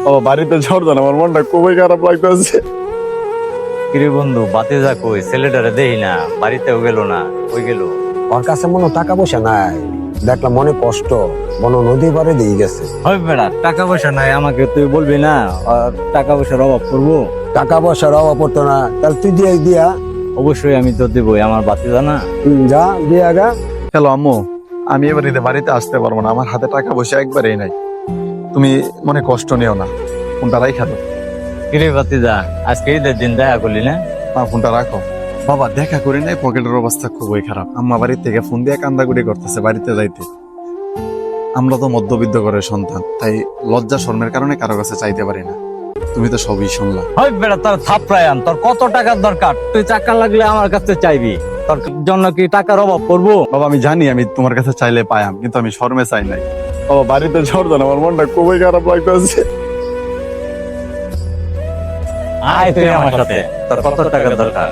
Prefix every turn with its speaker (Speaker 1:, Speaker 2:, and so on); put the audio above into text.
Speaker 1: ও বাড়িতে ঝড় দেন, আমার মনটা খুবই খারাপ লাগতেছে।
Speaker 2: কিরে বন্ধু, বাতে যা কই ছেলেটারে দেই না, বাড়িতেও গেল না, কই গেল?
Speaker 3: ওর কাছে মনে হয় টাকা পয়সা নাই, দেখলাম মনে কষ্ট, মনে হয় নদী পারে দিয়ে গেছে।
Speaker 2: হয় বেড়া, টাকা পয়সা নাই আমাকে তুই বলবি না? আর টাকা পয়সার অভাব করবো?
Speaker 3: টাকা পয়সার অভাব পড়তো না, তাহলে তুই দিয়ে দিয়া।
Speaker 2: অবশ্যই আমি তো দেবই, আমার বাতে যা না।
Speaker 3: যা দিয়া গা।
Speaker 1: হ্যালো আম্মু, আমি এবার ঈদে বাড়িতে আসতে পারবো না, আমার হাতে টাকা পয়সা একবারেই নাই। তুমি মনে কষ্ট নিও না, ফোনটা রাখা দাও।
Speaker 2: কিরে বাতি যা, আজকে ঈদের দিন দেখা করলি না?
Speaker 1: ফোনটা রাখো। বাবা দেখা করি নাই, পকেটের অবস্থা খুবই খারাপ। আম্মা বাড়ি থেকে ফোন দিয়ে কান্দাকুটি করতেছে বাড়িতে যাইতে। আমরা তো মধ্যবিত্ত ঘরের সন্তান, তাই লজ্জা শর্মের কারণে কারো কাছে চাইতে পারি না। তুমি তো সবই শুনলা।
Speaker 2: হয় বেড়া, তোর থাপড়ায়ান, তোর কত টাকার দরকার? তুই টাকা লাগলে আমার কাছে চাইবি, তোর জন্য কি টাকার অভাব পড়বো?
Speaker 1: বাবা আমি জানি আমি তোমার কাছে চাইলে পায়াম, কিন্তু আমি শর্মে চাই নাই। বাবা বাড়িতে ঝড় দেন, আমার মনটা খুবই খারাপ লাগতেছে।
Speaker 2: আয় তুই আমার সাথে, তোর কত টাকার দরকার?